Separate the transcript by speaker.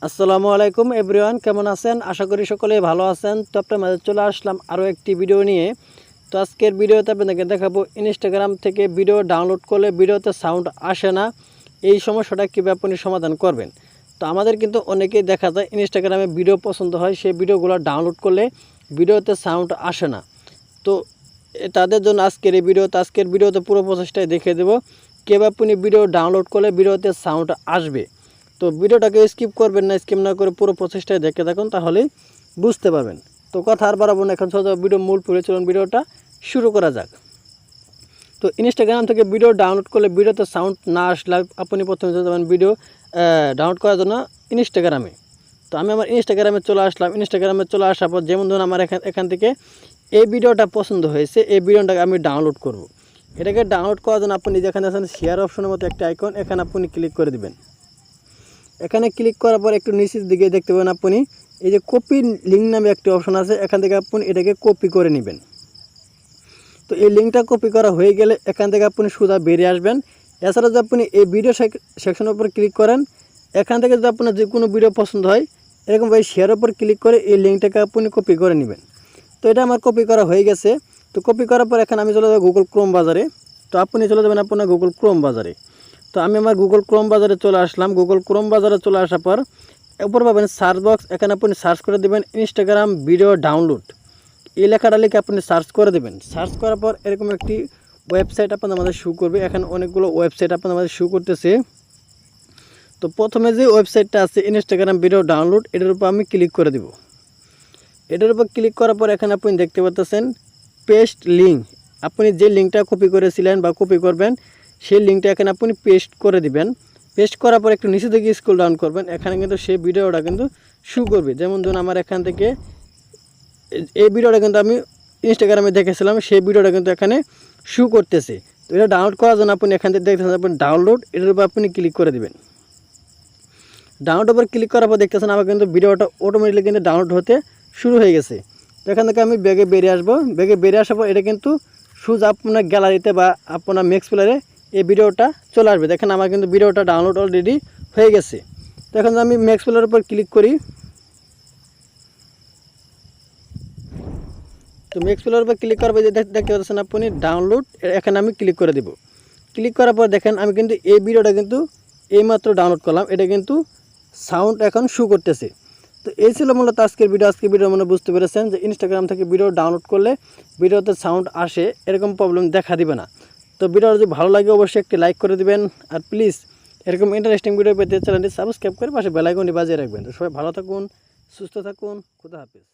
Speaker 1: আসসালামু আলাইকুম এভরিওয়ান, কেমন আছেন? আশা করি সকলেই ভালো আছেন। তো আপনার মাঝে চলে আসলাম আরও একটি ভিডিও নিয়ে। তো আজকের ভিডিওতে আপনাদেরকে দেখাবো ইনস্টাগ্রাম থেকে ভিডিও ডাউনলোড করলে ভিডিওতে সাউন্ড আসে না, এই সমস্যাটা কীভাবে আপনি সমাধান করবেন। তো আমাদের কিন্তু অনেকেই দেখা যায় ইনস্টাগ্রামে ভিডিও পছন্দ হয়, সেই ভিডিওগুলো ডাউনলোড করলে ভিডিওতে সাউন্ড আসে না। তো তাদের জন্য আজকের ভিডিওতে পুরো প্রসেসটাই দেখিয়ে দেবো কীভাবে আপনি ভিডিও ডাউনলোড করলে ভিডিওতে সাউন্ড আসবে। তো ভিডিওটাকে স্কিপ করবেন না, স্কিপ না করে পুরো প্রসেসটাই দেখে থাকুন, তাহলেই বুঝতে পারবেন। তো কথা আর বাড়াবো না, এখন সোজা ভিডিও মূল পরিচালন ভিডিওটা শুরু করা যাক। তো ইনস্টাগ্রাম থেকে ভিডিও ডাউনলোড করলে ভিডিওতে সাউন্ড না আসলে আপনি প্রথমে যাবেন ভিডিও ডাউনলোড করার জন্য ইনস্টাগ্রামে। তো আমি আমার ইনস্টাগ্রামে চলে আসলাম। ইনস্টাগ্রামে চলে আসার পর যেমন ধরুন আমার এখান থেকে এই ভিডিওটা পছন্দ হয়েছে, এই ভিডিওটাকে আমি ডাউনলোড করব। এটাকে ডাউনলোড করার জন্য আপনি যেখানে আছেন শেয়ার অপশনের মতো একটা আইকন, এখানে আপনি ক্লিক করে দিবেন। এখানে ক্লিক করার পর একটু নিচের দিকে দেখতে পাবেন আপনি এই যে কপি লিঙ্ক নামে একটি অপশন আছে, এখান থেকে আপনি এটাকে কপি করে নেবেন। তো এই লিঙ্কটা কপি করা হয়ে গেলে এখান থেকে আপনি সোজা বেরিয়ে আসবেন। এছাড়া যদি আপনি এই ভিডিও সেকশনের উপর ক্লিক করেন, এখান থেকে যদি আপনার যে কোনো ভিডিও পছন্দ হয় এরকমভাবে শেয়ারের উপর ক্লিক করে এই লিঙ্কটাকে আপনি কপি করে নেবেন। তো এটা আমার কপি করা হয়ে গেছে। তো কপি করার পর এখানে আমি চলে যাবো গুগল ক্রোম বাজারে। তো আপনি চলে যাবেন আপনার গুগল ক্রোম বাজারে। তো আমি আমার গুগল ক্রোম বাজারে চলে আসলাম। গুগল ক্রোম বাজারে চলে আসার পর উপর পাবেন সার্চ বক্স, এখানে আপনি সার্চ করে দেবেন ইনস্টাগ্রাম ভিডিও ডাউনলোড, এই লেখাটা লিখে আপনি সার্চ করে দেবেন। সার্চ করার পর এরকম একটি ওয়েবসাইট আপনাদের আমাদের শো করবে। এখানে অনেকগুলো ওয়েবসাইট আপনাদের আমাদের শো করতেছে। তো প্রথমে যে ওয়েবসাইটটা আছে ইনস্টাগ্রাম ভিডিও ডাউনলোড, এটার উপর আমি ক্লিক করে দেব। এটার উপর ক্লিক করার পর এখানে আপনি দেখতে পাচ্ছেন পেস্ট লিঙ্ক। আপনি যে লিঙ্কটা কপি করেছিলেন বা কপি করবেন সেই লিঙ্কটা এখানে আপনি পেস্ট করে দিবেন। পেস্ট করার পর একটু নিচে থেকে স্ক্রল ডাউন করবেন, এখানে কিন্তু সেই ভিডিওটা কিন্তু শো করবে। যেমন ধরুন আমার এখান থেকে এই ভিডিওটা কিন্তু আমি ইনস্টাগ্রামে দেখেছিলাম, সেই ভিডিওটা কিন্তু এখানে শো করতেছে। তো এটা ডাউনলোড করার জন্য আপনি এখান থেকে দেখতেছেন আপনি ডাউনলোড, এটার উপর আপনি ক্লিক করে দেবেন। ডাউনলোড উপর ক্লিক করার পর দেখতেছেন আমার কিন্তু ভিডিওটা অটোমেটিকলি কিন্তু ডাউনলোড হতে শুরু হয়ে গেছে। তো এখান থেকে আমি ব্যাগে বেরিয়ে আসবো। ব্যাগে বেরিয়ে আসার পর এটা কিন্তু সোজা আপনার গ্যালারিতে বা আপনার ম্যাক্স প্লেয়ারে এই ভিডিওটা চলে আসবে। দেখেন আমার কিন্তু ভিডিওটা ডাউনলোড অলরেডি হয়ে গেছে। তো এখন আমি ম্যাক্স প্লেয়ারের উপর ক্লিক করি। তো ম্যাক্স প্লেয়ারের উপর ক্লিক করার পর দেখতে পাচ্ছেন আপনি ডাউনলোড, এখানে আমি ক্লিক করে দেব। ক্লিক করার পর দেখেন আমি কিন্তু এই ভিডিওটা কিন্তু এইমাত্র ডাউনলোড করলাম, এটা কিন্তু সাউন্ড এখন শো করতেছে। তো এই ছিল মূলত আজকের ভিডিও মনে বুঝতে পেরেছেন যে ইনস্টাগ্রাম থেকে ভিডিও ডাউনলোড করলে ভিডিওতে সাউন্ড আসে, এরকম প্রবলেম দেখা দিবে না। তো ভিডিওটা যদি ভালো লাগে অবশ্যই একটি লাইক করে দিবেন, আর প্লিজ এরকম ইন্টারেস্টিং ভিডিও পেতে চ্যানেলটি সাবস্ক্রাইব করে পাশে বেল আইকনটি বাজিয়ে রাখবেন। তো সবাই ভালো থাকুন, সুস্থ থাকুন, খোদা হাফেজ।